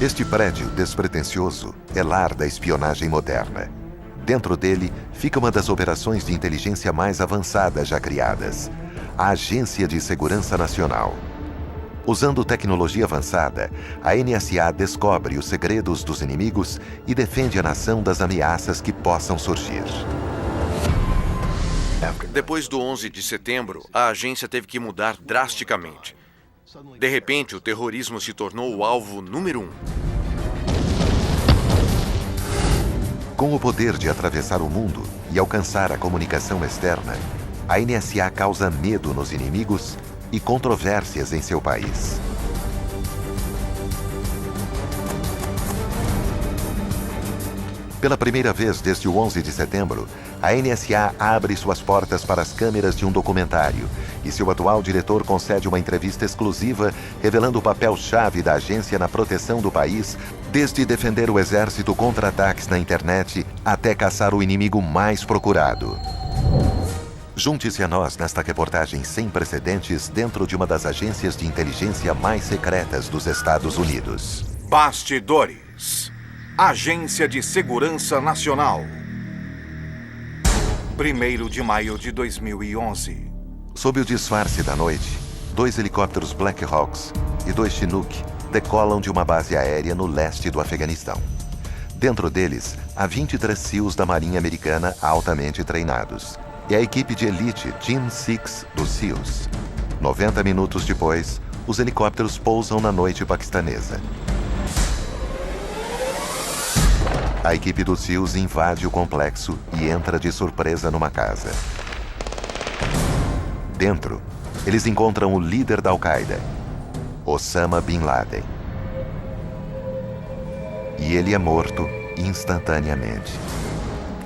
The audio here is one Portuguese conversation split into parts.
Este prédio despretensioso é lar da espionagem moderna. Dentro dele fica uma das operações de inteligência mais avançadas já criadas, a Agência de Segurança Nacional. Usando tecnologia avançada, a NSA descobre os segredos dos inimigos e defende a nação das ameaças que possam surgir. Depois do 11 de setembro, a agência teve que mudar drasticamente. De repente, o terrorismo se tornou o alvo número 1. Com o poder de atravessar o mundo e alcançar a comunicação externa, a NSA causa medo nos inimigos e controvérsias em seu país. Pela primeira vez desde o 11 de setembro, a NSA abre suas portas para as câmeras de um documentário e seu atual diretor concede uma entrevista exclusiva revelando o papel-chave da agência na proteção do país, desde defender o exército contra ataques na internet até caçar o inimigo mais procurado. Junte-se a nós nesta reportagem sem precedentes dentro de uma das agências de inteligência mais secretas dos Estados Unidos. Bastidores. Agência de Segurança Nacional. 1º de maio de 2011. Sob o disfarce da noite, 2 helicópteros Black Hawks e 2 Chinook decolam de uma base aérea no leste do Afeganistão. Dentro deles, há 23 SEALs da Marinha Americana altamente treinados. E a equipe de elite Team 6 dos SEALs. 90 minutos depois, os helicópteros pousam na noite paquistanesa. A equipe dos SEALs invade o complexo e entra de surpresa numa casa. Dentro, eles encontram o líder da Al-Qaeda, Osama Bin Laden. E ele é morto instantaneamente.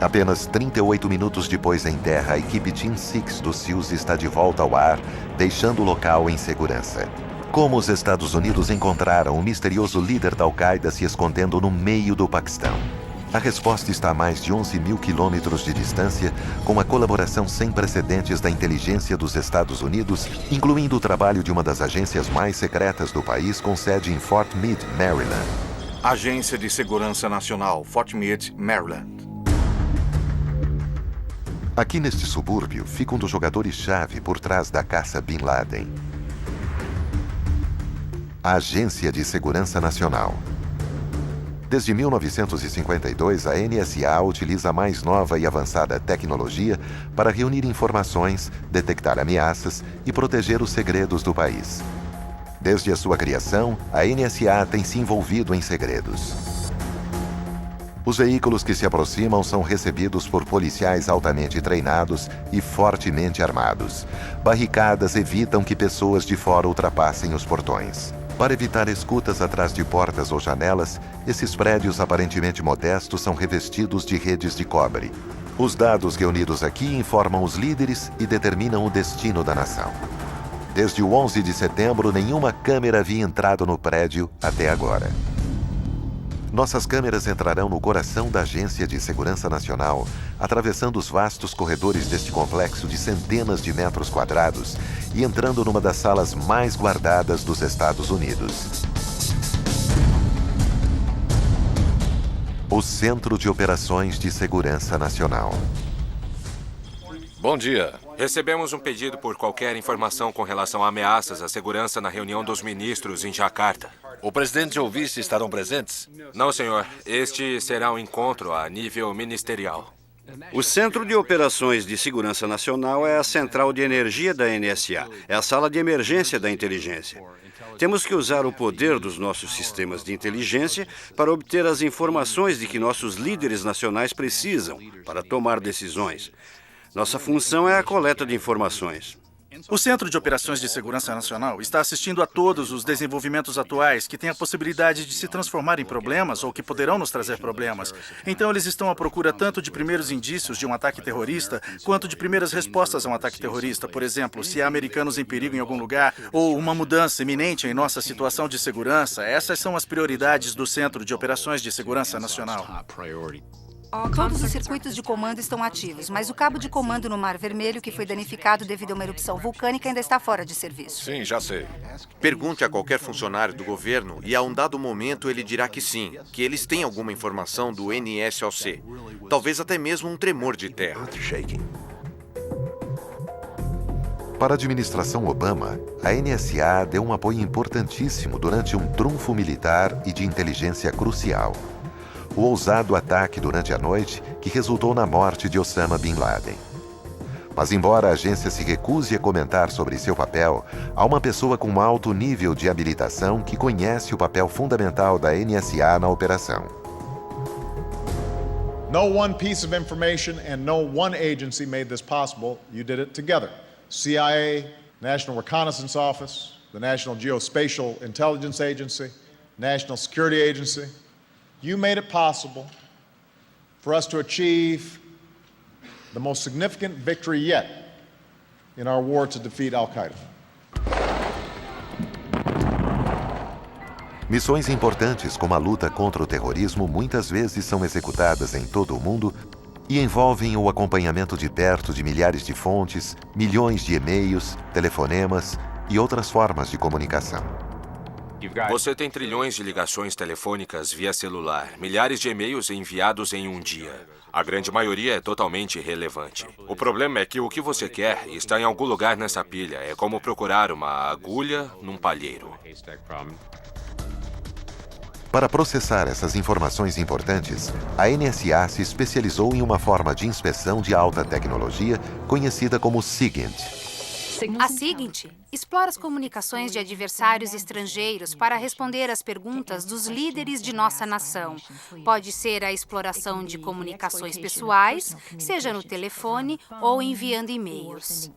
Apenas 38 minutos depois em terra, a equipe Team 6 dos SEALs está de volta ao ar, deixando o local em segurança. Como os Estados Unidos encontraram o misterioso líder da Al-Qaeda se escondendo no meio do Paquistão? A resposta está a mais de 11 mil quilômetros de distância, com a colaboração sem precedentes da inteligência dos Estados Unidos, incluindo o trabalho de uma das agências mais secretas do país, com sede em Fort Meade, Maryland. Agência de Segurança Nacional, Fort Meade, Maryland. Aqui neste subúrbio fica um dos jogadores-chave por trás da caça Bin Laden. A Agência de Segurança Nacional. Desde 1952, a NSA utiliza a mais nova e avançada tecnologia para reunir informações, detectar ameaças e proteger os segredos do país. Desde a sua criação, a NSA tem se envolvido em segredos. Os veículos que se aproximam são recebidos por policiais altamente treinados e fortemente armados. Barricadas evitam que pessoas de fora ultrapassem os portões. Para evitar escutas atrás de portas ou janelas, esses prédios aparentemente modestos são revestidos de redes de cobre. Os dados reunidos aqui informam os líderes e determinam o destino da nação. Desde o 11 de setembro, nenhuma câmera havia entrado no prédio até agora. Nossas câmeras entrarão no coração da Agência de Segurança Nacional, atravessando os vastos corredores deste complexo de centenas de metros quadrados e entrando numa das salas mais guardadas dos Estados Unidos. O Centro de Operações de Segurança Nacional. Bom dia. Recebemos um pedido por qualquer informação com relação a ameaças à segurança na reunião dos ministros em Jacarta. O presidente e o vice estarão presentes? Não, senhor. Este será um encontro a nível ministerial. O Centro de Operações de Segurança Nacional é a central de energia da NSA. É a sala de emergência da inteligência. Temos que usar o poder dos nossos sistemas de inteligência para obter as informações de que nossos líderes nacionais precisam para tomar decisões. Nossa função é a coleta de informações. O Centro de Operações de Segurança Nacional está assistindo a todos os desenvolvimentos atuais que têm a possibilidade de se transformar em problemas ou que poderão nos trazer problemas. Então, eles estão à procura tanto de primeiros indícios de um ataque terrorista, quanto de primeiras respostas a um ataque terrorista. Por exemplo, se há americanos em perigo em algum lugar ou uma mudança iminente em nossa situação de segurança, essas são as prioridades do Centro de Operações de Segurança Nacional. Todos os circuitos de comando estão ativos, mas o cabo de comando no Mar Vermelho, que foi danificado devido a uma erupção vulcânica, ainda está fora de serviço. Sim, já sei. Pergunte a qualquer funcionário do governo e a um dado momento ele dirá que sim, que eles têm alguma informação do NSOC. Talvez até mesmo um tremor de terra. Para a administração Obama, a NSA deu um apoio importantíssimo durante um trunfo militar e de inteligência crucial. O ousado ataque durante a noite que resultou na morte de Osama Bin Laden. Mas embora a agência se recuse a comentar sobre seu papel, há uma pessoa com alto nível de habilitação que conhece o papel fundamental da NSA na operação. No one piece of information and no one agency made this possible. You did it together. CIA, National Reconnaissance Office, the National Geospatial Intelligence Agency, National Security Agency. You made it possible for us to achieve the most significant victory yet in our war to defeat Al-Qaeda. Missões importantes como a luta contra o terrorismo muitas vezes são executadas em todo o mundo e envolvem o acompanhamento de perto de milhares de fontes, milhões de e-mails, telefonemas e outras formas de comunicação. Você tem trilhões de ligações telefônicas via celular, milhares de e-mails enviados em um dia. A grande maioria é totalmente irrelevante. O problema é que o que você quer está em algum lugar nessa pilha. É como procurar uma agulha num palheiro. Para processar essas informações importantes, a NSA se especializou em uma forma de inspeção de alta tecnologia conhecida como SIGINT. A SIGINT explora as comunicações de adversários estrangeiros para responder às perguntas dos líderes de nossa nação. Pode ser a exploração de comunicações pessoais, seja no telefone ou enviando e-mails.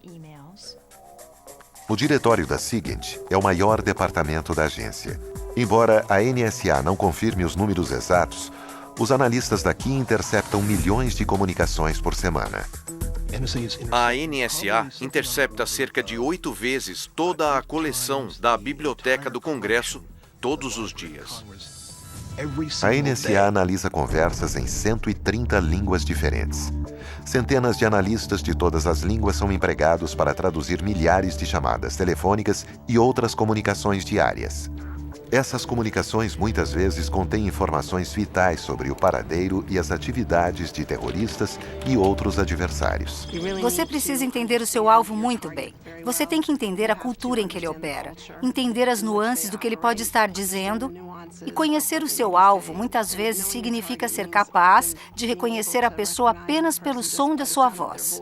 O diretório da SIGINT é o maior departamento da agência. Embora a NSA não confirme os números exatos, os analistas daqui interceptam milhões de comunicações por semana. A NSA intercepta cerca de 8 vezes toda a coleção da Biblioteca do Congresso todos os dias. A NSA analisa conversas em 130 línguas diferentes. Centenas de analistas de todas as línguas são empregados para traduzir milhares de chamadas telefônicas e outras comunicações diárias. Essas comunicações muitas vezes contêm informações vitais sobre o paradeiro e as atividades de terroristas e outros adversários. Você precisa entender o seu alvo muito bem. Você tem que entender a cultura em que ele opera, entender as nuances do que ele pode estar dizendo. E conhecer o seu alvo muitas vezes significa ser capaz de reconhecer a pessoa apenas pelo som da sua voz.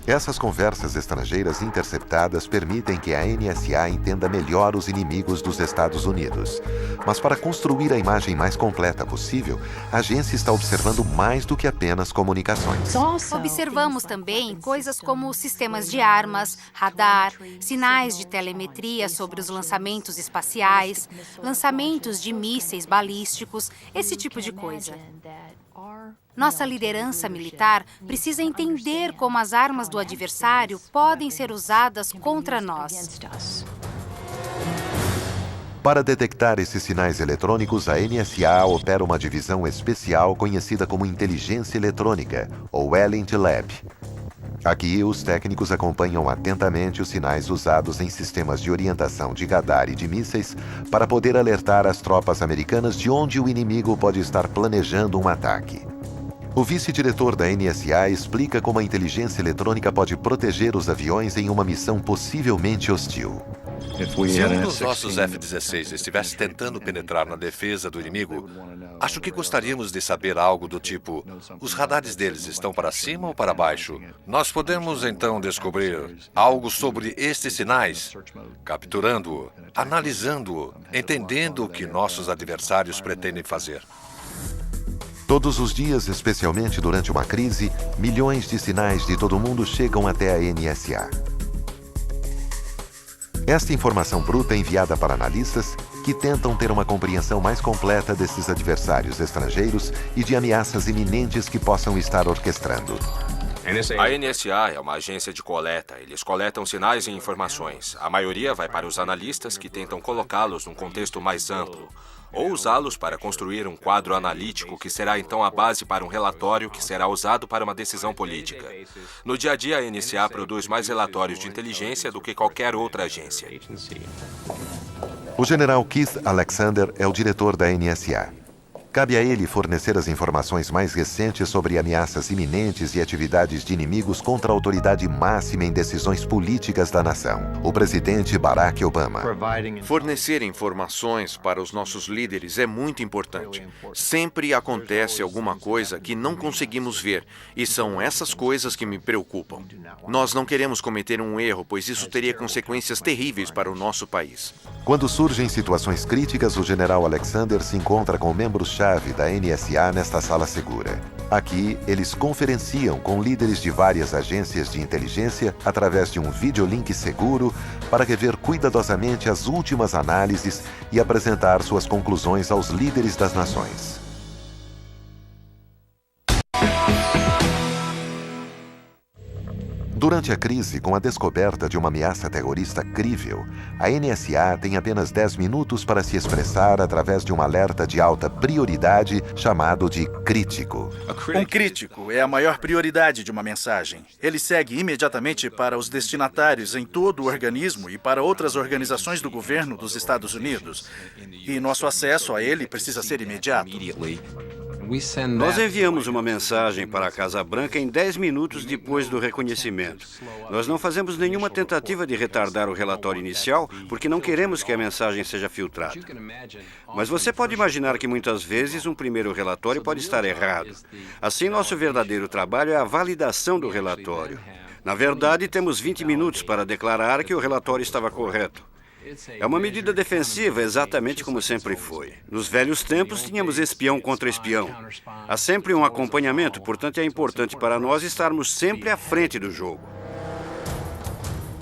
Essas conversas estrangeiras interceptadas permitem que a NSA entenda melhor os inimigos dos Estados Unidos. Mas para construir a imagem mais completa possível, a agência está observando mais do que apenas comunicações. Observamos também coisas como sistemas de armas, radar, sinais de telemetria sobre os lançamentos espaciais, lançamentos de mísseis balísticos, esse tipo de coisa. Nossa liderança militar precisa entender como as armas do adversário podem ser usadas contra nós. Para detectar esses sinais eletrônicos, a NSA opera uma divisão especial conhecida como Inteligência Eletrônica, ou LINT Lab. Aqui, os técnicos acompanham atentamente os sinais usados em sistemas de orientação de radar e de mísseis para poder alertar as tropas americanas de onde o inimigo pode estar planejando um ataque. O vice-diretor da NSA explica como a inteligência eletrônica pode proteger os aviões em uma missão possivelmente hostil. Se um dos nossos F-16 estivesse tentando penetrar na defesa do inimigo, acho que gostaríamos de saber algo do tipo: os radares deles estão para cima ou para baixo? Nós podemos então descobrir algo sobre estes sinais, capturando-o, analisando-o, entendendo o que nossos adversários pretendem fazer. Todos os dias, especialmente durante uma crise, milhões de sinais de todo mundo chegam até a NSA. Esta informação bruta é enviada para analistas que tentam ter uma compreensão mais completa desses adversários estrangeiros e de ameaças iminentes que possam estar orquestrando. A NSA é uma agência de coleta. Eles coletam sinais e informações. A maioria vai para os analistas que tentam colocá-los num contexto mais amplo, ou usá-los para construir um quadro analítico que será então a base para um relatório que será usado para uma decisão política. No dia a dia, a NSA produz mais relatórios de inteligência do que qualquer outra agência. O general Keith Alexander é o diretor da NSA. Cabe a ele fornecer as informações mais recentes sobre ameaças iminentes e atividades de inimigos contra a autoridade máxima em decisões políticas da nação, o presidente Barack Obama. Fornecer informações para os nossos líderes é muito importante. Sempre acontece alguma coisa que não conseguimos ver, e são essas coisas que me preocupam. Nós não queremos cometer um erro, pois isso teria consequências terríveis para o nosso país. Quando surgem situações críticas, o general Alexander se encontra com membros-chave da NSA nesta sala segura. Aqui, eles conferenciam com líderes de várias agências de inteligência através de um videolink seguro para rever cuidadosamente as últimas análises e apresentar suas conclusões aos líderes das nações. Durante a crise, com a descoberta de uma ameaça terrorista crível, a NSA tem apenas 10 minutos para se expressar através de um alerta de alta prioridade chamado de crítico. Um crítico é a maior prioridade de uma mensagem. Ele segue imediatamente para os destinatários em todo o organismo e para outras organizações do governo dos Estados Unidos. E nosso acesso a ele precisa ser imediato. Nós enviamos uma mensagem para a Casa Branca em 10 minutos depois do reconhecimento. Nós não fazemos nenhuma tentativa de retardar o relatório inicial, porque não queremos que a mensagem seja filtrada. Mas você pode imaginar que muitas vezes um primeiro relatório pode estar errado. Assim, nosso verdadeiro trabalho é a validação do relatório. Na verdade, temos 20 minutos para declarar que o relatório estava correto. É uma medida defensiva, exatamente como sempre foi. Nos velhos tempos, tínhamos espião contra espião. Há sempre um acompanhamento, portanto, é importante para nós estarmos sempre à frente do jogo.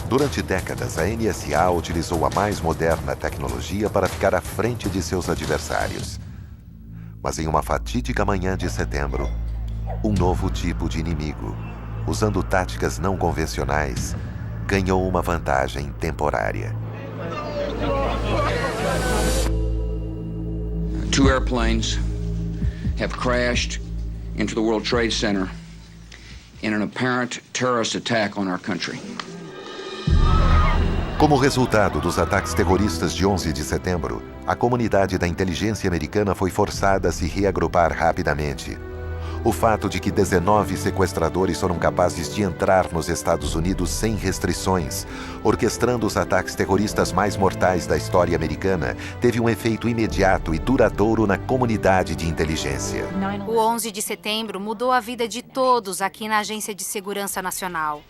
Durante décadas, a NSA utilizou a mais moderna tecnologia para ficar à frente de seus adversários. Mas em uma fatídica manhã de setembro, um novo tipo de inimigo, usando táticas não convencionais, ganhou uma vantagem temporária. 2 airplanes have crashed into the World Trade Center in an apparent terrorist attack on our country. Como resultado dos ataques terroristas de 11 de setembro, a comunidade da inteligência americana foi forçada a se reagrupar rapidamente. O fato de que 19 sequestradores foram capazes de entrar nos Estados Unidos sem restrições, orquestrando os ataques terroristas mais mortais da história americana, teve um efeito imediato e duradouro na comunidade de inteligência. O 11 de setembro mudou a vida de todos aqui na Agência de Segurança Nacional.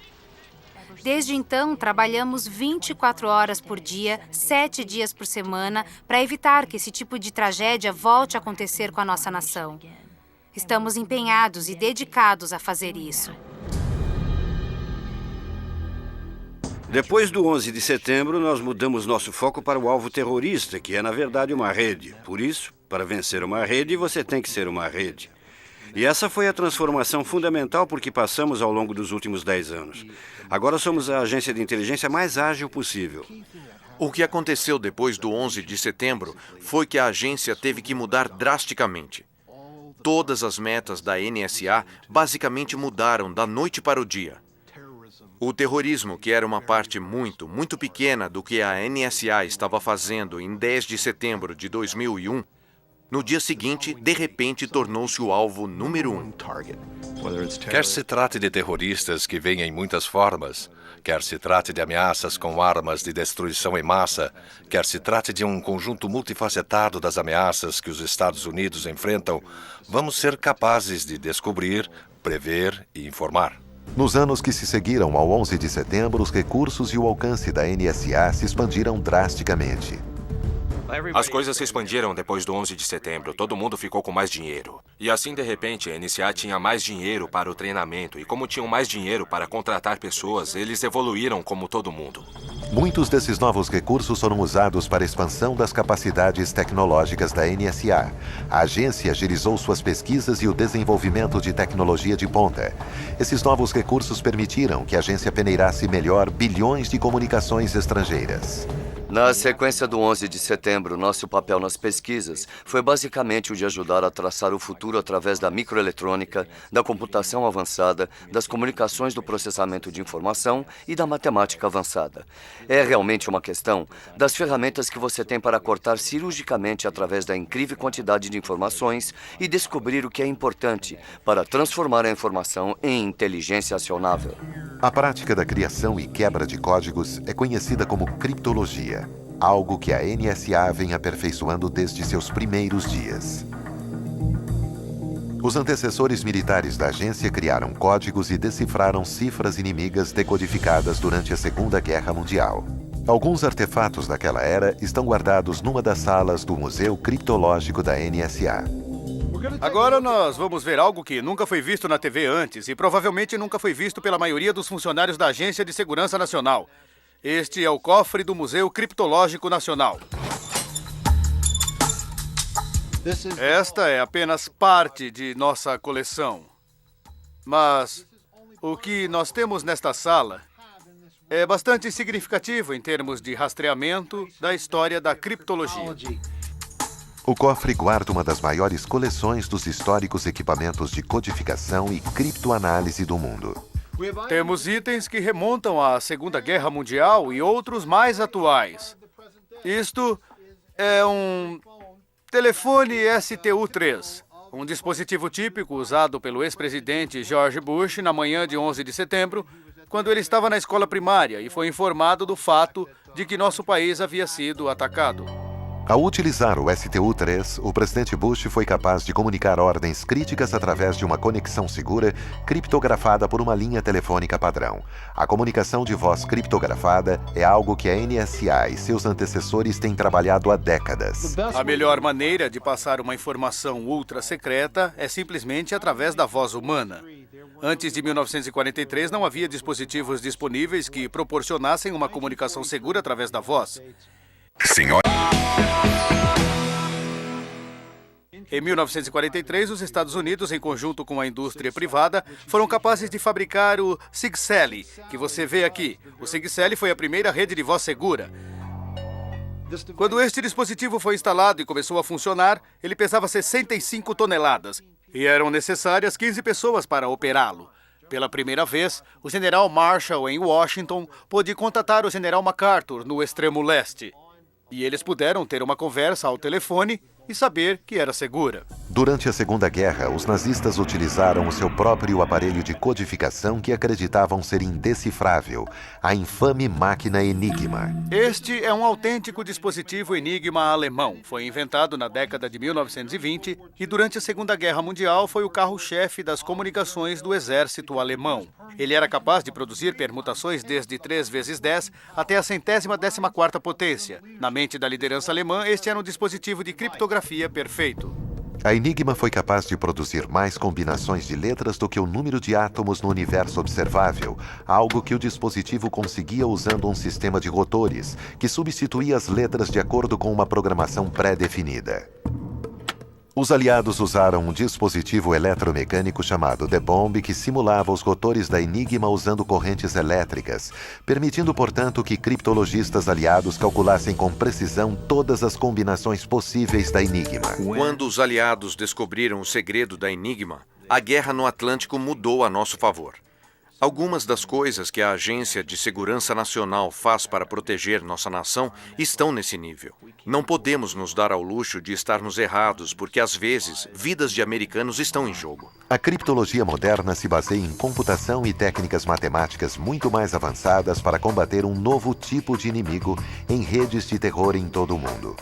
Desde então, trabalhamos 24 horas por dia, 7 dias por semana, para evitar que esse tipo de tragédia volte a acontecer com a nossa nação. Estamos empenhados e dedicados a fazer isso. Depois do 11 de setembro, nós mudamos nosso foco para o alvo terrorista, que é, na verdade, uma rede. Por isso, para vencer uma rede, você tem que ser uma rede. E essa foi a transformação fundamental por que passamos ao longo dos últimos 10 anos. Agora somos a agência de inteligência mais ágil possível. O que aconteceu depois do 11 de setembro foi que a agência teve que mudar drasticamente. Todas as metas da NSA basicamente mudaram da noite para o dia. O terrorismo, que era uma parte muito pequena do que a NSA estava fazendo em 10 de setembro de 2001, no dia seguinte, de repente, tornou-se o alvo número 1. Quer se trate de terroristas que vêm em muitas formas, quer se trate de ameaças com armas de destruição em massa, quer se trate de um conjunto multifacetado das ameaças que os Estados Unidos enfrentam, vamos ser capazes de descobrir, prever e informar. Nos anos que se seguiram ao 11 de setembro, os recursos e o alcance da NSA se expandiram drasticamente. As coisas se expandiram depois do 11 de setembro. Todo mundo ficou com mais dinheiro. E assim, de repente, a NSA tinha mais dinheiro para o treinamento. E como tinham mais dinheiro para contratar pessoas, eles evoluíram como todo mundo. Muitos desses novos recursos foram usados para a expansão das capacidades tecnológicas da NSA. A agência agilizou suas pesquisas e o desenvolvimento de tecnologia de ponta. Esses novos recursos permitiram que a agência peneirasse melhor bilhões de comunicações estrangeiras. Na sequência do 11 de setembro, nosso papel nas pesquisas foi basicamente o de ajudar a traçar o futuro através da microeletrônica, da computação avançada, das comunicações do processamento de informação e da matemática avançada. É realmente uma questão das ferramentas que você tem para cortar cirurgicamente através da incrível quantidade de informações e descobrir o que é importante para transformar a informação em inteligência acionável. A prática da criação e quebra de códigos é conhecida como criptologia, algo que a NSA vem aperfeiçoando desde seus primeiros dias. Os antecessores militares da agência criaram códigos e decifraram cifras inimigas decodificadas durante a Segunda Guerra Mundial. Alguns artefatos daquela era estão guardados numa das salas do Museu Criptológico da NSA. Agora nós vamos ver algo que nunca foi visto na TV antes e provavelmente nunca foi visto pela maioria dos funcionários da Agência de Segurança Nacional. Este é o cofre do Museu Criptológico Nacional. Esta é apenas parte de nossa coleção. Mas o que nós temos nesta sala é bastante significativo em termos de rastreamento da história da criptologia. O cofre guarda uma das maiores coleções dos históricos equipamentos de codificação e criptoanálise do mundo. Temos itens que remontam à Segunda Guerra Mundial e outros mais atuais. Isto é um telefone STU-3, um dispositivo típico usado pelo ex-presidente George Bush na manhã de 11 de setembro, quando ele estava na escola primária e foi informado do fato de que nosso país havia sido atacado. Ao utilizar o STU-3, o presidente Bush foi capaz de comunicar ordens críticas através de uma conexão segura criptografada por uma linha telefônica padrão. A comunicação de voz criptografada é algo que a NSA e seus antecessores têm trabalhado há décadas. A melhor maneira de passar uma informação ultra secreta é simplesmente através da voz humana. Antes de 1943, não havia dispositivos disponíveis que proporcionassem uma comunicação segura através da voz. Em 1943, os Estados Unidos, em conjunto com a indústria privada, foram capazes de fabricar o Sigsaly, que você vê aqui. O Sigsaly foi a primeira rede de voz segura. Quando este dispositivo foi instalado e começou a funcionar, ele pesava 65 toneladas e eram necessárias 15 pessoas para operá-lo. Pela primeira vez, o general Marshall, em Washington, pôde contatar o general MacArthur, no extremo leste. E eles puderam ter uma conversa ao telefone e saber que era segura. Durante a Segunda Guerra, os nazistas utilizaram o seu próprio aparelho de codificação que acreditavam ser indecifrável, a infame máquina Enigma. Este é um autêntico dispositivo Enigma alemão. Foi inventado na década de 1920 e durante a Segunda Guerra Mundial foi o carro-chefe das comunicações do exército alemão. Ele era capaz de produzir permutações desde 3 vezes 10 até a 114ª potência. Na mente da liderança alemã, este era um dispositivo de criptografia perfeito. A Enigma foi capaz de produzir mais combinações de letras do que o número de átomos no universo observável, algo que o dispositivo conseguia usando um sistema de rotores, que substituía as letras de acordo com uma programação pré-definida. Os aliados usaram um dispositivo eletromecânico chamado The Bomb que simulava os rotores da Enigma usando correntes elétricas, permitindo, portanto, que criptologistas aliados calculassem com precisão todas as combinações possíveis da Enigma. Quando os aliados descobriram o segredo da Enigma, a guerra no Atlântico mudou a nosso favor. Algumas das coisas que a Agência de Segurança Nacional faz para proteger nossa nação estão nesse nível. Não podemos nos dar ao luxo de estarmos errados, porque às vezes vidas de americanos estão em jogo. A criptologia moderna se baseia em computação e técnicas matemáticas muito mais avançadas para combater um novo tipo de inimigo em redes de terror em todo o mundo.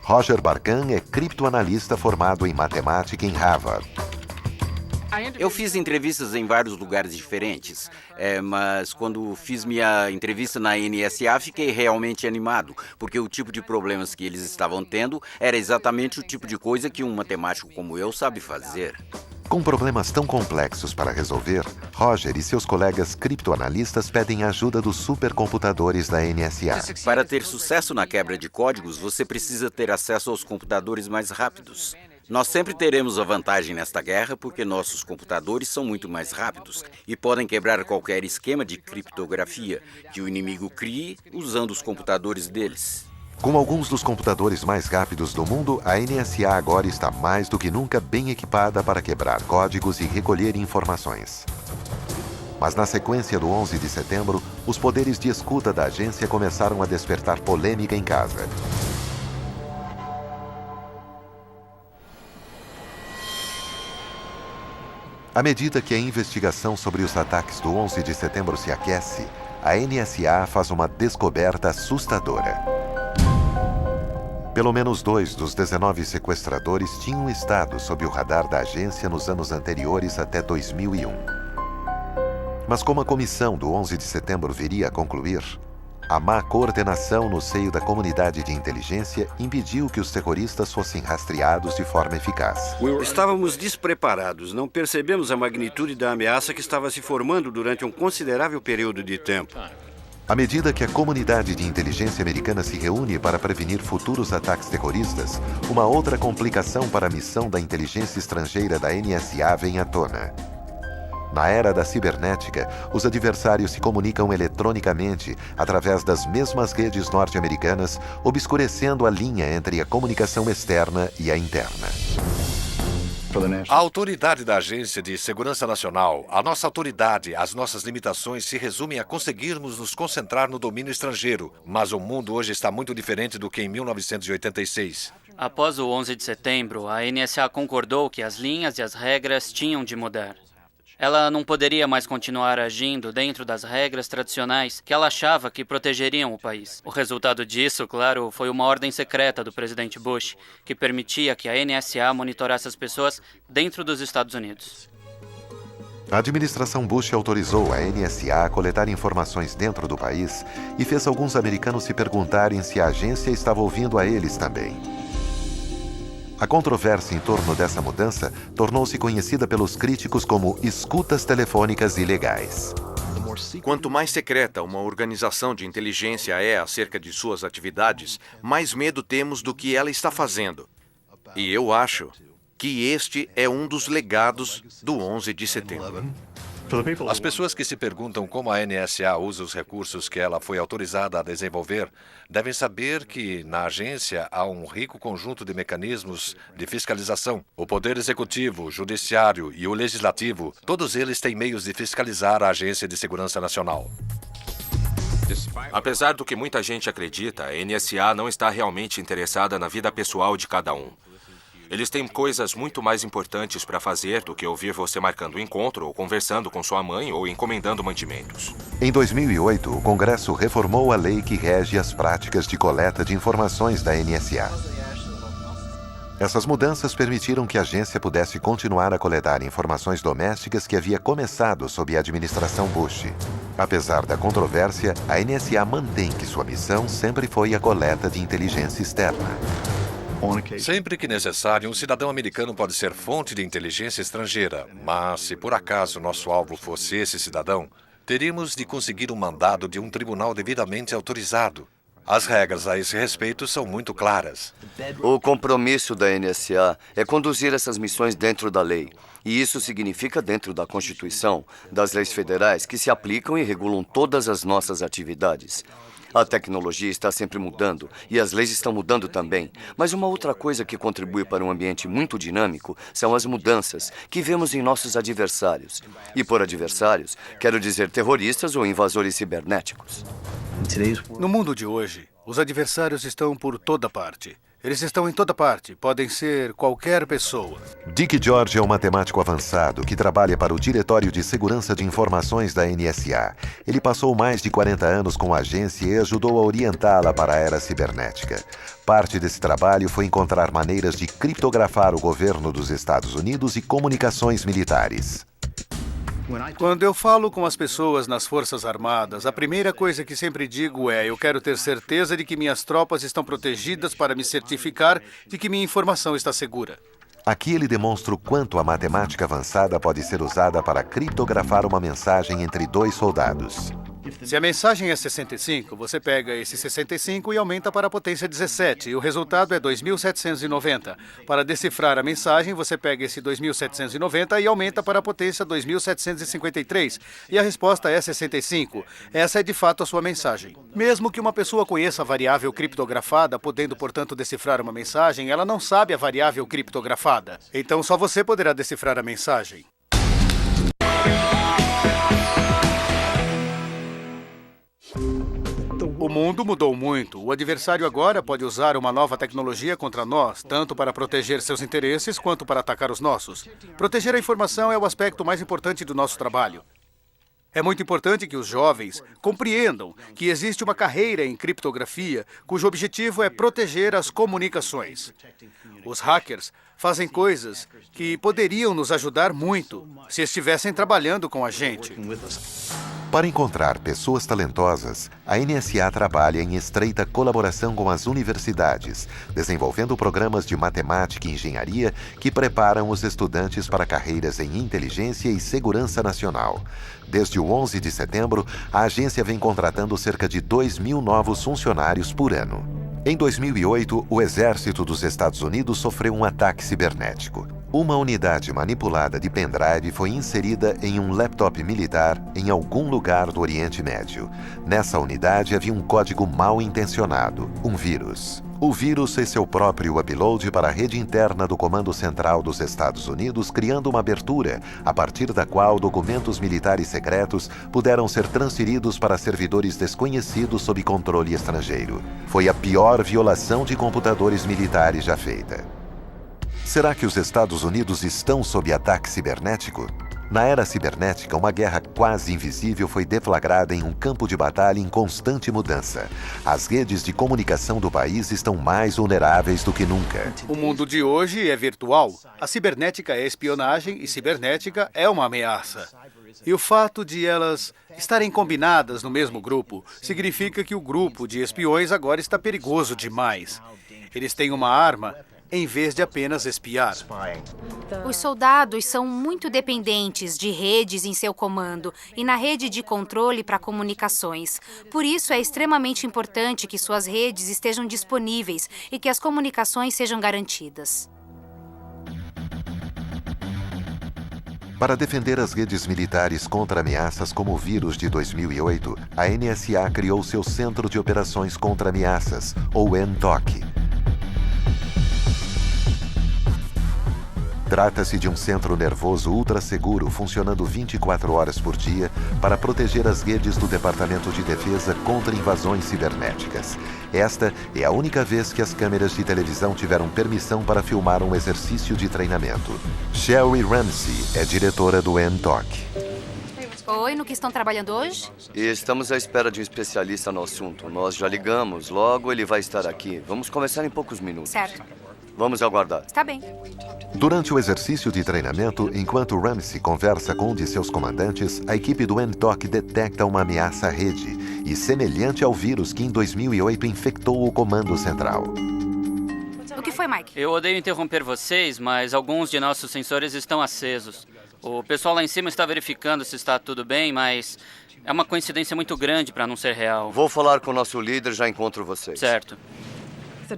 Roger Barkan é criptoanalista formado em matemática em Harvard. Eu fiz entrevistas em vários lugares diferentes, mas quando fiz minha entrevista na NSA, fiquei realmente animado, porque o tipo de problemas que eles estavam tendo era exatamente o tipo de coisa que um matemático como eu sabe fazer. Com problemas tão complexos para resolver, Roger e seus colegas criptoanalistas pedem ajuda dos supercomputadores da NSA. Para ter sucesso na quebra de códigos, você precisa ter acesso aos computadores mais rápidos. Nós sempre teremos a vantagem nesta guerra porque nossos computadores são muito mais rápidos e podem quebrar qualquer esquema de criptografia que o inimigo crie usando os computadores deles. Com alguns dos computadores mais rápidos do mundo, a NSA agora está mais do que nunca bem equipada para quebrar códigos e recolher informações. Mas na sequência do 11 de setembro, os poderes de escuta da agência começaram a despertar polêmica em casa. À medida que a investigação sobre os ataques do 11 de setembro se aquece, a NSA faz uma descoberta assustadora. Pelo menos 2 dos 19 sequestradores tinham estado sob o radar da agência nos anos anteriores até 2001. Mas como a comissão do 11 de setembro viria a concluir, a má coordenação no seio da comunidade de inteligência impediu que os terroristas fossem rastreados de forma eficaz. Estávamos despreparados, não percebemos a magnitude da ameaça que estava se formando durante um considerável período de tempo. À medida que a comunidade de inteligência americana se reúne para prevenir futuros ataques terroristas, uma outra complicação para a missão da inteligência estrangeira da NSA vem à tona. Na era da cibernética, os adversários se comunicam eletronicamente através das mesmas redes norte-americanas, obscurecendo a linha entre a comunicação externa e a interna. A autoridade da Agência de Segurança Nacional, a nossa autoridade, as nossas limitações se resumem a conseguirmos nos concentrar no domínio estrangeiro. Mas o mundo hoje está muito diferente do que em 1986. Após o 11 de setembro, a NSA concordou que as linhas e as regras tinham de mudar. Ela não poderia mais continuar agindo dentro das regras tradicionais que ela achava que protegeriam o país. O resultado disso, claro, foi uma ordem secreta do presidente Bush, que permitia que a NSA monitorasse as pessoas dentro dos Estados Unidos. A administração Bush autorizou a NSA a coletar informações dentro do país e fez alguns americanos se perguntarem se a agência estava ouvindo a eles também. A controvérsia em torno dessa mudança tornou-se conhecida pelos críticos como escutas telefônicas ilegais. Quanto mais secreta uma organização de inteligência é acerca de suas atividades, mais medo temos do que ela está fazendo. E eu acho que este é um dos legados do 11 de setembro. As pessoas que se perguntam como a NSA usa os recursos que ela foi autorizada a desenvolver devem saber que, na agência, há um rico conjunto de mecanismos de fiscalização. O Poder Executivo, o Judiciário e o Legislativo, todos eles têm meios de fiscalizar a Agência de Segurança Nacional. Apesar do que muita gente acredita, a NSA não está realmente interessada na vida pessoal de cada um. Eles têm coisas muito mais importantes para fazer do que ouvir você marcando um encontro ou conversando com sua mãe ou encomendando mantimentos. Em 2008, o Congresso reformou a lei que rege as práticas de coleta de informações da NSA. Essas mudanças permitiram que a agência pudesse continuar a coletar informações domésticas que havia começado sob a administração Bush. Apesar da controvérsia, a NSA mantém que sua missão sempre foi a coleta de inteligência externa. Sempre que necessário, um cidadão americano pode ser fonte de inteligência estrangeira, mas se por acaso nosso alvo fosse esse cidadão, teríamos de conseguir um mandado de um tribunal devidamente autorizado. As regras a esse respeito são muito claras. O compromisso da NSA é conduzir essas missões dentro da lei. E isso significa dentro da Constituição, das leis federais que se aplicam e regulam todas as nossas atividades. A tecnologia está sempre mudando e as leis estão mudando também. Mas uma outra coisa que contribui para um ambiente muito dinâmico são as mudanças que vemos em nossos adversários. E por adversários, quero dizer terroristas ou invasores cibernéticos. No mundo de hoje, Os adversários estão por toda parte. Eles estão em toda parte. Podem ser qualquer pessoa. Dick George é um matemático avançado que trabalha para o Diretório de Segurança de Informações da NSA. Ele passou mais de 40 anos com a agência e ajudou a orientá-la para a era cibernética. Parte desse trabalho foi encontrar maneiras de criptografar o governo dos Estados Unidos e comunicações militares. Quando eu falo com as pessoas nas Forças Armadas, a primeira coisa que sempre digo é: eu quero ter certeza de que minhas tropas estão protegidas para me certificar de que minha informação está segura. Aqui ele demonstra o quanto a matemática avançada pode ser usada para criptografar uma mensagem entre dois soldados. Se a mensagem é 65, você pega esse 65 e aumenta para a potência 17, e o resultado é 2790. Para decifrar a mensagem, você pega esse 2790 e aumenta para a potência 2753, e a resposta é 65. Essa é de fato a sua mensagem. Mesmo que uma pessoa conheça a variável criptografada, podendo, portanto, decifrar uma mensagem, ela não sabe a variável criptografada. Então só você poderá decifrar a mensagem. O mundo mudou muito. O adversário agora pode usar uma nova tecnologia contra nós, tanto para proteger seus interesses quanto para atacar os nossos. Proteger a informação é o aspecto mais importante do nosso trabalho. É muito importante que os jovens compreendam que existe uma carreira em criptografia cujo objetivo é proteger as comunicações. Os hackers fazem coisas que poderiam nos ajudar muito se estivessem trabalhando com a gente. Para encontrar pessoas talentosas, a NSA trabalha em estreita colaboração com as universidades, desenvolvendo programas de matemática e engenharia que preparam os estudantes para carreiras em inteligência e segurança nacional. Desde o 11 de setembro, a agência vem contratando cerca de 2.000 novos funcionários por ano. Em 2008, o Exército dos Estados Unidos sofreu um ataque cibernético. Uma unidade manipulada de pendrive foi inserida em um laptop militar em algum lugar do Oriente Médio. Nessa unidade havia um código mal intencionado, um vírus. O vírus fez seu próprio upload para a rede interna do Comando Central dos Estados Unidos, criando uma abertura, a partir da qual documentos militares secretos puderam ser transferidos para servidores desconhecidos sob controle estrangeiro. Foi a pior violação de computadores militares já feita. Será que os Estados Unidos estão sob ataque cibernético? Na era cibernética, uma guerra quase invisível foi deflagrada em um campo de batalha em constante mudança. As redes de comunicação do país estão mais vulneráveis do que nunca. O mundo de hoje é virtual. A cibernética é espionagem e cibernética é uma ameaça. E o fato de elas estarem combinadas no mesmo grupo significa que o grupo de espiões agora está perigoso demais. Eles têm uma arma em vez de apenas espiar. Os soldados são muito dependentes de redes em seu comando e na rede de controle para comunicações. Por isso, é extremamente importante que suas redes estejam disponíveis e que as comunicações sejam garantidas. Para defender as redes militares contra ameaças como o vírus de 2008, a NSA criou seu Centro de Operações contra Ameaças, ou NTOC. Trata-se de um centro nervoso ultra seguro funcionando 24 horas por dia para proteger as redes do Departamento de Defesa contra invasões cibernéticas. Esta é a única vez que as câmeras de televisão tiveram permissão para filmar um exercício de treinamento. Sherry Ramsey é diretora do NTOC. Oi, no que estão trabalhando hoje? Estamos à espera de um especialista no assunto. Nós já ligamos, logo ele vai estar aqui. Vamos começar em poucos minutos. Certo. Vamos aguardar. Está bem. Durante o exercício de treinamento, enquanto Ramsey conversa com um de seus comandantes, a equipe do NTOC detecta uma ameaça à rede e semelhante ao vírus que em 2008 infectou o Comando Central. O que foi, Mike? Eu odeio interromper vocês, mas alguns de nossos sensores estão acesos. O pessoal lá em cima está verificando se está tudo bem, mas é uma coincidência muito grande para não ser real. Vou falar com o nosso líder, já encontro vocês. Certo.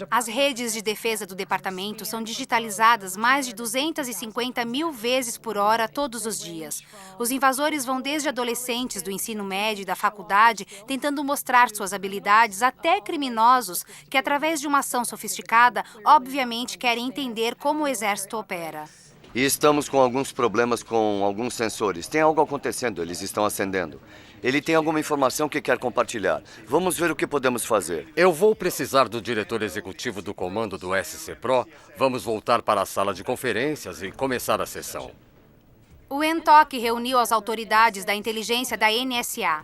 As redes de defesa do departamento são digitalizadas mais de 250 mil vezes por hora todos os dias. Os invasores vão desde adolescentes do ensino médio e da faculdade tentando mostrar suas habilidades até criminosos que, através de uma ação sofisticada, obviamente querem entender como o exército opera. E estamos com alguns problemas com alguns sensores. Tem algo acontecendo, eles estão acendendo. Ele tem alguma informação que quer compartilhar. Vamos ver o que podemos fazer. Eu vou precisar do diretor executivo do comando do SC Pro. Vamos voltar para a sala de conferências e começar a sessão. O NTOC reuniu as autoridades da inteligência da NSA.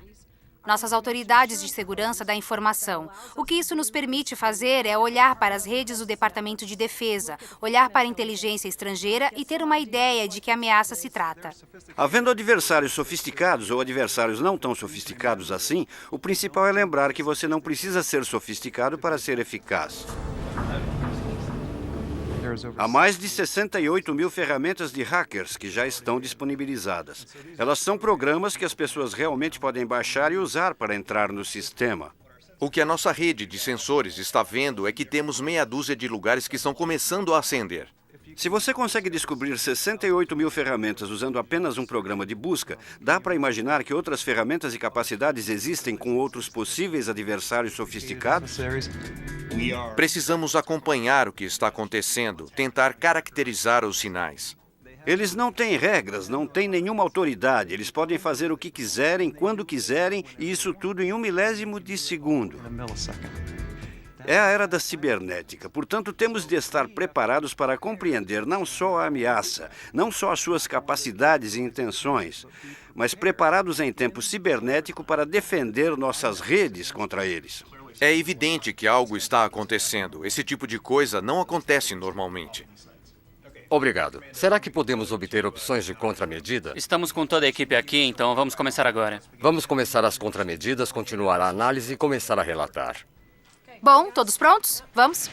Nossas autoridades de segurança da informação. O que isso nos permite fazer é olhar para as redes do Departamento de Defesa, olhar para a inteligência estrangeira e ter uma ideia de que ameaça se trata. Havendo adversários sofisticados ou adversários não tão sofisticados assim, o principal é lembrar que você não precisa ser sofisticado para ser eficaz. Há mais de 68 mil ferramentas de hackers que já estão disponibilizadas. Elas são programas que as pessoas realmente podem baixar e usar para entrar no sistema. O que a nossa rede de sensores está vendo é que temos meia dúzia de lugares que estão começando a acender. Se você consegue descobrir 68 mil ferramentas usando apenas um programa de busca, dá para imaginar que outras ferramentas e capacidades existem com outros possíveis adversários sofisticados? Precisamos acompanhar o que está acontecendo, tentar caracterizar os sinais. Eles não têm regras, não têm nenhuma autoridade. Eles podem fazer o que quiserem, quando quiserem, e isso tudo em 1/1000 de segundo. É a era da cibernética, portanto, temos de estar preparados para compreender não só a ameaça, não só as suas capacidades e intenções, mas preparados em tempo cibernético para defender nossas redes contra eles. É evidente que algo está acontecendo. Esse tipo de coisa não acontece normalmente. Obrigado. Será que podemos obter opções de contramedida? Estamos com toda a equipe aqui, então vamos começar agora. Vamos começar as contramedidas, continuar a análise e começar a relatar. Bom, todos prontos? Vamos?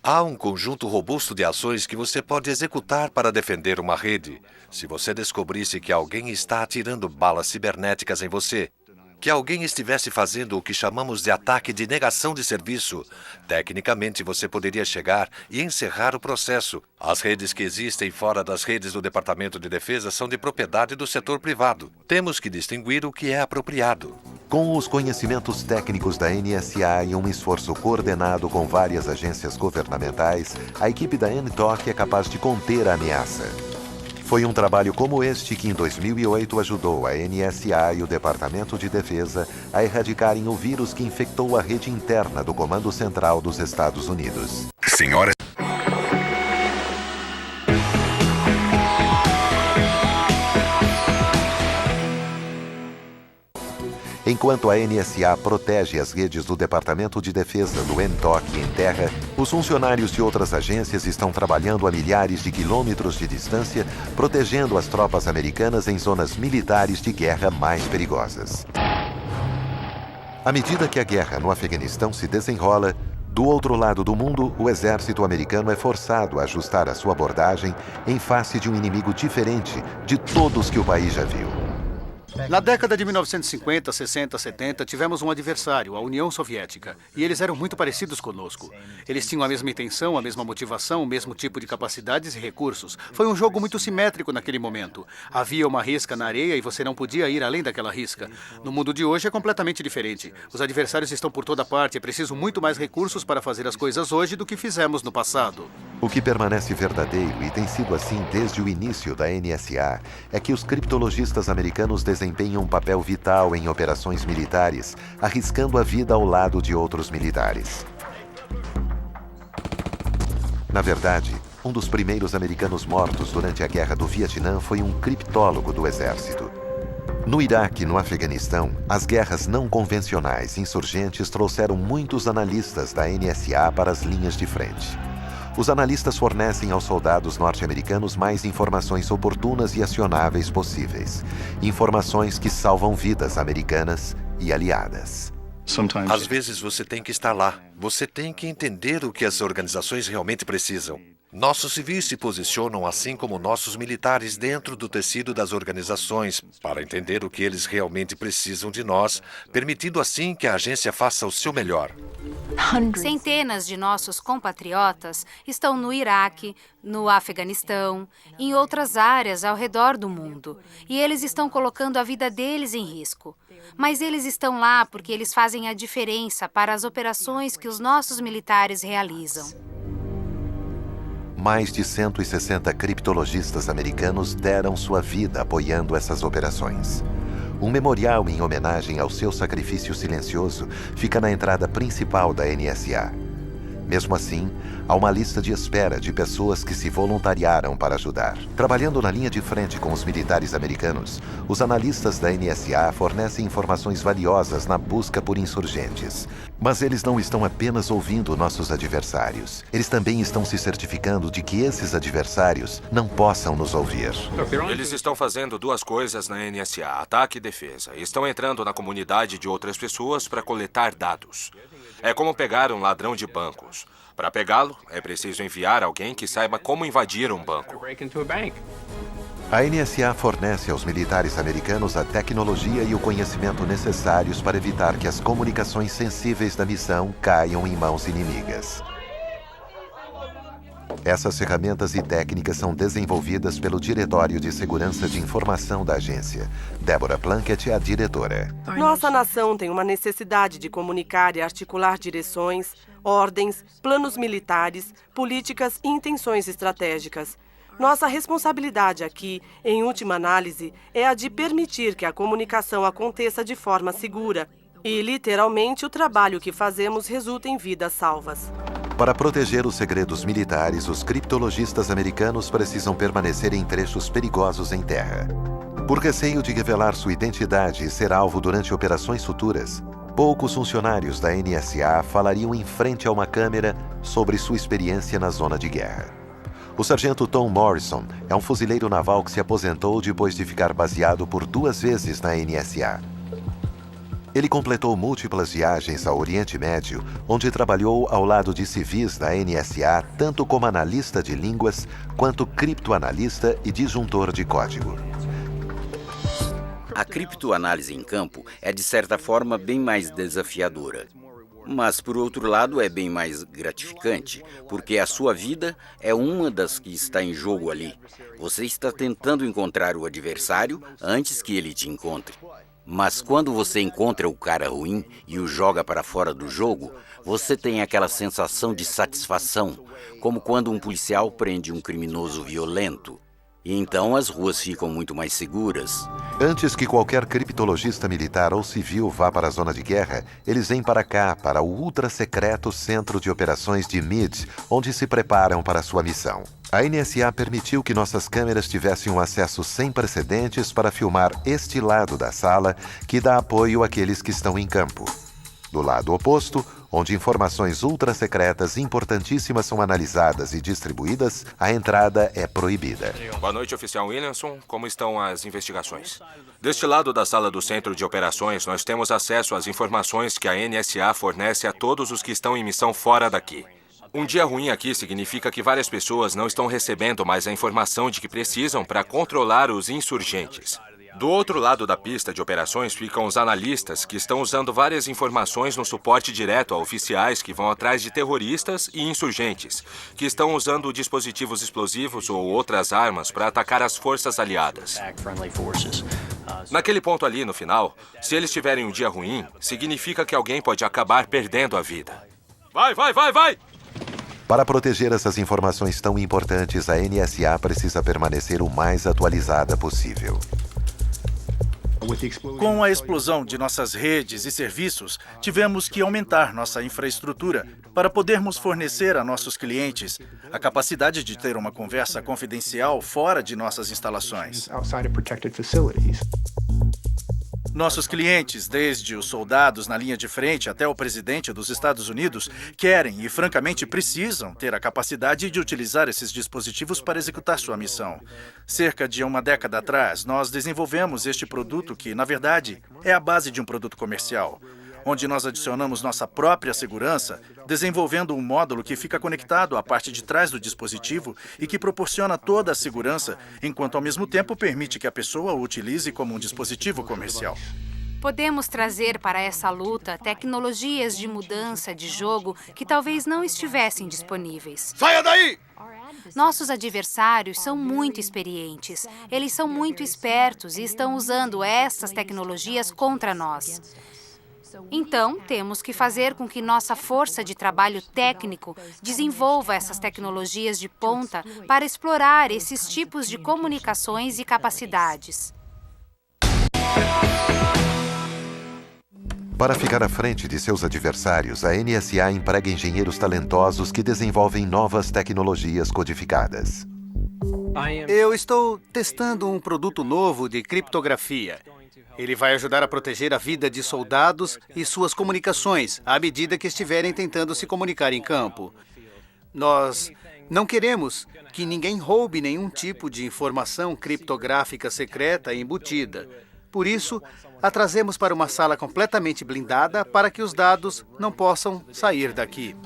Há um conjunto robusto de ações que você pode executar para defender uma rede. Se você descobrisse que alguém está atirando balas cibernéticas em você, que alguém estivesse fazendo o que chamamos de ataque de negação de serviço, tecnicamente você poderia chegar e encerrar o processo. As redes que existem fora das redes do Departamento de Defesa são de propriedade do setor privado. Temos que distinguir o que é apropriado. Com os conhecimentos técnicos da NSA e um esforço coordenado com várias agências governamentais, a equipe da NTOC é capaz de conter a ameaça. Foi um trabalho como este que, em 2008, ajudou a NSA e o Departamento de Defesa a erradicarem o vírus que infectou a rede interna do Comando Central dos Estados Unidos. Senhoras. Enquanto a NSA protege as redes do Departamento de Defesa do NTOC em terra, os funcionários de outras agências estão trabalhando a milhares de quilômetros de distância, protegendo as tropas americanas em zonas militares de guerra mais perigosas. À medida que a guerra no Afeganistão se desenrola, do outro lado do mundo, o exército americano é forçado a ajustar a sua abordagem em face de um inimigo diferente de todos que o país já viu. Na década de 1950, 60, 70, tivemos um adversário, a União Soviética, e eles eram muito parecidos conosco. Eles tinham a mesma intenção, a mesma motivação, o mesmo tipo de capacidades e recursos. Foi um jogo muito simétrico naquele momento. Havia uma risca na areia e você não podia ir além daquela risca. No mundo de hoje é completamente diferente. Os adversários estão por toda parte. É preciso muito mais recursos para fazer as coisas hoje do que fizemos no passado. O que permanece verdadeiro, e tem sido assim desde o início da NSA, é que os criptologistas americanos desempenham um papel vital em operações militares, arriscando a vida ao lado de outros militares. Na verdade, um dos primeiros americanos mortos durante a Guerra do Vietnã foi um criptólogo do exército. No Iraque e no Afeganistão, as guerras não convencionais insurgentes trouxeram muitos analistas da NSA para as linhas de frente. Os analistas fornecem aos soldados norte-americanos mais informações oportunas e acionáveis possíveis. Informações que salvam vidas americanas e aliadas. Às vezes você tem que estar lá. Você tem que entender o que as organizações realmente precisam. Nossos civis se posicionam assim como nossos militares dentro do tecido das organizações para entender o que eles realmente precisam de nós, permitindo assim que a agência faça o seu melhor. Centenas de nossos compatriotas estão no Iraque, no Afeganistão, em outras áreas ao redor do mundo. E eles estão colocando a vida deles em risco. Mas eles estão lá porque eles fazem a diferença para as operações que os nossos militares realizam. mais de 160 criptologistas americanos deram sua vida apoiando essas operações. Um memorial em homenagem ao seu sacrifício silencioso fica na entrada principal da NSA. Mesmo assim, há uma lista de espera de pessoas que se voluntariaram para ajudar. Trabalhando na linha de frente com os militares americanos, os analistas da NSA fornecem informações valiosas na busca por insurgentes. Mas eles não estão apenas ouvindo nossos adversários. Eles também estão se certificando de que esses adversários não possam nos ouvir. Eles estão fazendo duas coisas na NSA, ataque e defesa. Estão entrando na comunidade de outras pessoas para coletar dados. É como pegar um ladrão de bancos. Para pegá-lo, é preciso enviar alguém que saiba como invadir um banco. A NSA fornece aos militares americanos a tecnologia e o conhecimento necessários para evitar que as comunicações sensíveis da missão caiam em mãos inimigas. Essas ferramentas e técnicas são desenvolvidas pelo Diretório de Segurança de Informação da agência. Deborah Plunkett é a diretora. Nossa nação tem uma necessidade de comunicar e articular direções, ordens, planos militares, políticas e intenções estratégicas. Nossa responsabilidade aqui, em última análise, é a de permitir que a comunicação aconteça de forma segura. E, literalmente, o trabalho que fazemos resulta em vidas salvas. Para proteger os segredos militares, os criptologistas americanos precisam permanecer em trechos perigosos em terra. Por receio de revelar sua identidade e ser alvo durante operações futuras, poucos funcionários da NSA falariam em frente a uma câmera sobre sua experiência na zona de guerra. O sargento Tom Morrison é um fuzileiro naval que se aposentou depois de ficar baseado por 2 vezes na NSA. Ele completou múltiplas viagens ao Oriente Médio, onde trabalhou ao lado de civis da NSA, tanto como analista de línguas, quanto criptoanalista e disjuntor de código. A criptoanálise em campo é, de certa forma, bem mais desafiadora. Mas, por outro lado, é bem mais gratificante, porque a sua vida é uma das que está em jogo ali. Você está tentando encontrar o adversário antes que ele te encontre. Mas quando você encontra o cara ruim e o joga para fora do jogo, você tem aquela sensação de satisfação, como quando um policial prende um criminoso violento. E então as ruas ficam muito mais seguras. Antes que qualquer criptologista militar ou civil vá para a zona de guerra, eles vêm para cá, para o ultra-secreto Centro de Operações de MID, onde se preparam para sua missão. A NSA permitiu que nossas câmeras tivessem um acesso sem precedentes para filmar este lado da sala, que dá apoio àqueles que estão em campo. Do lado oposto, onde informações ultra-secretas importantíssimas são analisadas e distribuídas, a entrada é proibida. Boa noite, oficial Williamson. Como estão as investigações? Deste lado da sala do Centro de Operações, nós temos acesso às informações que a NSA fornece a todos os que estão em missão fora daqui. Um dia ruim aqui significa que várias pessoas não estão recebendo mais a informação de que precisam para controlar os insurgentes. Do outro lado da pista de operações ficam os analistas, que estão usando várias informações no suporte direto a oficiais que vão atrás de terroristas e insurgentes, que estão usando dispositivos explosivos ou outras armas para atacar as forças aliadas. Naquele ponto ali, no final, se eles tiverem um dia ruim, significa que alguém pode acabar perdendo a vida. Vai, vai, vai, vai! Para proteger essas informações tão importantes, a NSA precisa permanecer o mais atualizada possível. Com a explosão de nossas redes e serviços, tivemos que aumentar nossa infraestrutura para podermos fornecer a nossos clientes a capacidade de ter uma conversa confidencial fora de nossas instalações. Nossos clientes, desde os soldados na linha de frente até o presidente dos Estados Unidos, querem e, francamente, precisam ter a capacidade de utilizar esses dispositivos para executar sua missão. Cerca de uma década atrás, nós desenvolvemos este produto que, na verdade, é a base de um produto comercial, onde nós adicionamos nossa própria segurança, desenvolvendo um módulo que fica conectado à parte de trás do dispositivo e que proporciona toda a segurança, enquanto ao mesmo tempo permite que a pessoa o utilize como um dispositivo comercial. Podemos trazer para essa luta tecnologias de mudança de jogo que talvez não estivessem disponíveis. Saia daí! Nossos adversários são muito experientes. Eles são muito espertos e estão usando essas tecnologias contra nós. Então, temos que fazer com que nossa força de trabalho técnico desenvolva essas tecnologias de ponta para explorar esses tipos de comunicações e capacidades. Para ficar à frente de seus adversários, a NSA emprega engenheiros talentosos que desenvolvem novas tecnologias codificadas. Eu estou testando um produto novo de criptografia. Ele vai ajudar a proteger a vida de soldados e suas comunicações à medida que estiverem tentando se comunicar em campo. Nós não queremos que ninguém roube nenhum tipo de informação criptográfica secreta embutida. Por isso, a trazemos para uma sala completamente blindada para que os dados não possam sair daqui.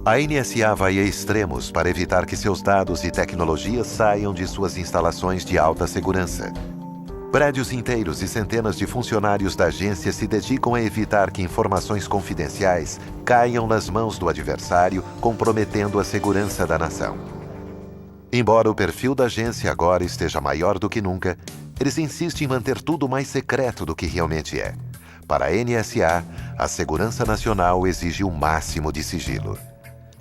A NSA vai a extremos para evitar que seus dados e tecnologias saiam de suas instalações de alta segurança. Prédios inteiros e centenas de funcionários da agência se dedicam a evitar que informações confidenciais caiam nas mãos do adversário, comprometendo a segurança da nação. Embora o perfil da agência agora esteja maior do que nunca, eles insistem em manter tudo mais secreto do que realmente é. Para a NSA, a segurança nacional exige o máximo de sigilo.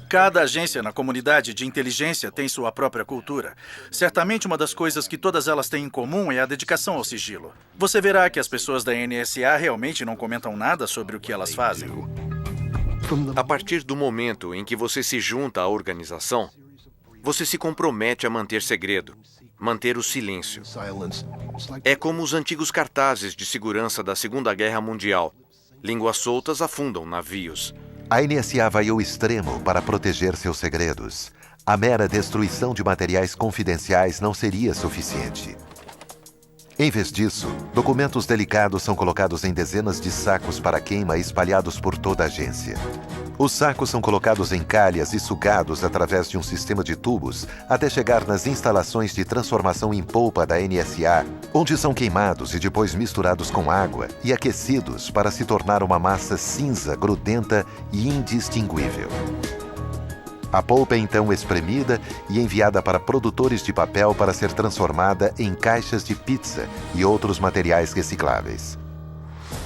Cada agência na comunidade de inteligência tem sua própria cultura. Certamente uma das coisas que todas elas têm em comum é a dedicação ao sigilo. Você verá que as pessoas da NSA realmente não comentam nada sobre o que elas fazem. A partir do momento em que você se junta à organização, você se compromete a manter segredo, manter o silêncio. É como os antigos cartazes de segurança da Segunda Guerra Mundial. Línguas soltas afundam navios. A NSA vai ao extremo para proteger seus segredos. A mera destruição de materiais confidenciais não seria suficiente. Em vez disso, documentos delicados são colocados em dezenas de sacos para queima espalhados por toda a agência. Os sacos são colocados em calhas e sugados através de um sistema de tubos até chegar nas instalações de transformação em polpa da NSA, onde são queimados e depois misturados com água e aquecidos para se tornar uma massa cinza, grudenta e indistinguível. A polpa é então espremida e enviada para produtores de papel para ser transformada em caixas de pizza e outros materiais recicláveis.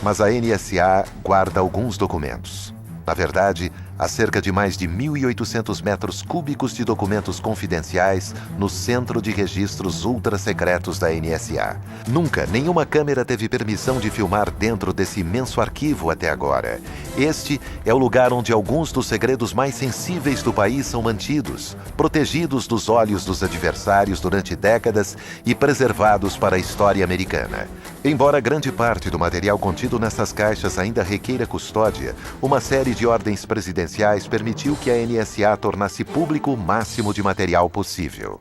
Mas a NSA guarda alguns documentos. Na verdade, há cerca de mais de 1.800 metros cúbicos de documentos confidenciais no centro de registros ultra-secretos da NSA. Nunca nenhuma câmera teve permissão de filmar dentro desse imenso arquivo até agora. Este é o lugar onde alguns dos segredos mais sensíveis do país são mantidos, protegidos dos olhos dos adversários durante décadas e preservados para a história americana. Embora grande parte do material contido nessas caixas ainda requeira custódia, uma série de ordens presidenciais permitiu que a NSA tornasse público o máximo de material possível.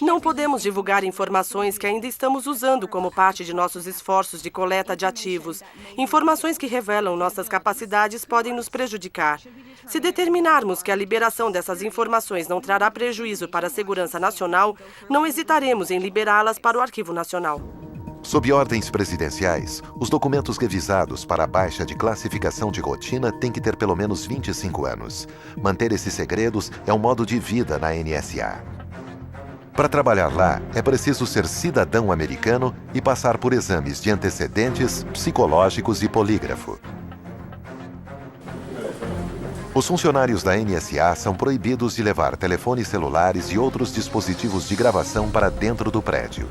Não podemos divulgar informações que ainda estamos usando como parte de nossos esforços de coleta de ativos. Informações que revelam nossas capacidades podem nos prejudicar. Se determinarmos que a liberação dessas informações não trará prejuízo para a segurança nacional, não hesitaremos em liberá-las para o Arquivo Nacional. Sob ordens presidenciais, os documentos revisados para a baixa de classificação de rotina têm que ter pelo menos 25 anos. Manter esses segredos é um modo de vida na NSA. Para trabalhar lá, é preciso ser cidadão americano e passar por exames de antecedentes, psicológicos e polígrafo. Os funcionários da NSA são proibidos de levar telefones celulares e outros dispositivos de gravação para dentro do prédio.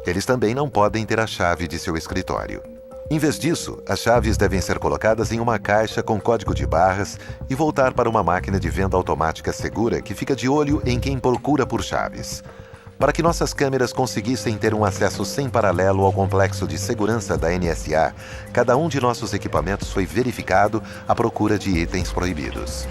Eles também não podem ter a chave de seu escritório. Em vez disso, as chaves devem ser colocadas em uma caixa com código de barras e voltar para uma máquina de venda automática segura que fica de olho em quem procura por chaves. Para que nossas câmeras conseguissem ter um acesso sem paralelo ao complexo de segurança da NSA, cada um de nossos equipamentos foi verificado à procura de itens proibidos.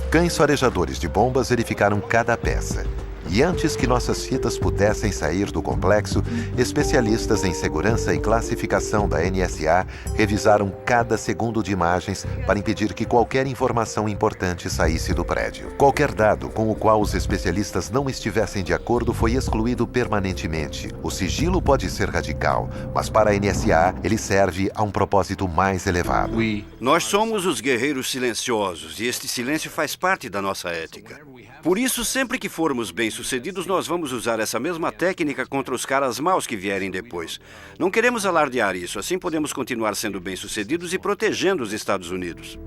Cães farejadores de bombas verificaram cada peça. E antes que nossas fitas pudessem sair do complexo, especialistas em segurança e classificação da NSA revisaram cada segundo de imagens para impedir que qualquer informação importante saísse do prédio. Qualquer dado com o qual os especialistas não estivessem de acordo foi excluído permanentemente. O sigilo pode ser radical, mas para a NSA ele serve a um propósito mais elevado. Nós somos os guerreiros silenciosos e este silêncio faz parte da nossa ética. Por isso, sempre que formos bem-sucedidos, bem-sucedidos, nós vamos usar essa mesma técnica contra os caras maus que vierem depois. Não queremos alardear isso, assim podemos continuar sendo bem-sucedidos e protegendo os Estados Unidos.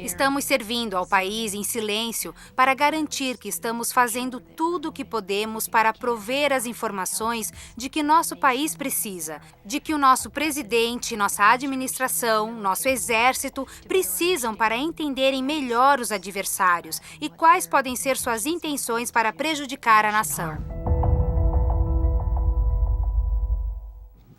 Estamos servindo ao país em silêncio para garantir que estamos fazendo tudo o que podemos para prover as informações de que nosso país precisa, de que o nosso presidente, nossa administração, nosso exército precisam para entenderem melhor os adversários e quais podem ser suas intenções para prejudicar a nação.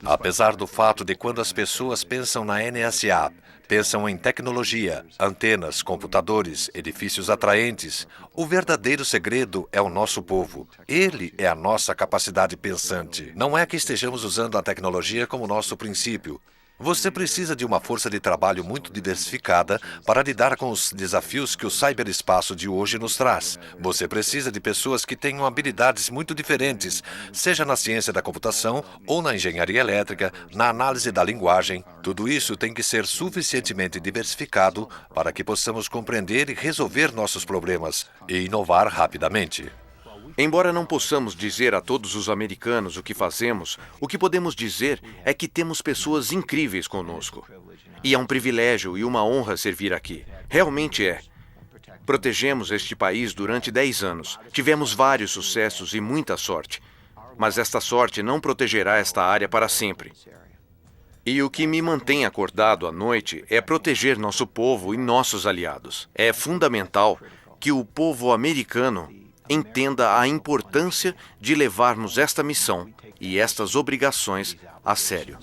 Apesar do fato de quando as pessoas pensam na NSA, pensam em tecnologia, antenas, computadores, edifícios atraentes, o verdadeiro segredo é o nosso povo. Ele é a nossa capacidade pensante. Não é que estejamos usando a tecnologia como nosso princípio. Você precisa de uma força de trabalho muito diversificada para lidar com os desafios que o ciberespaço de hoje nos traz. Você precisa de pessoas que tenham habilidades muito diferentes, seja na ciência da computação ou na engenharia elétrica, na análise da linguagem. Tudo isso tem que ser suficientemente diversificado para que possamos compreender e resolver nossos problemas e inovar rapidamente. Embora não possamos dizer a todos os americanos o que fazemos, o que podemos dizer é que temos pessoas incríveis conosco. E é um privilégio e uma honra servir aqui. Realmente é. Protegemos este país durante 10 anos. Tivemos vários sucessos e muita sorte. Mas esta sorte não protegerá esta área para sempre. E o que me mantém acordado à noite é proteger nosso povo e nossos aliados. É fundamental que o povo americano entenda a importância de levarmos esta missão e estas obrigações a sério.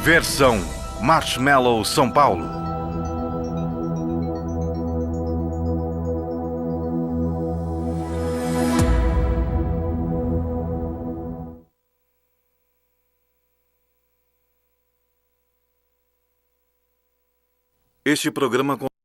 Versão Marshmallow São Paulo. Este programa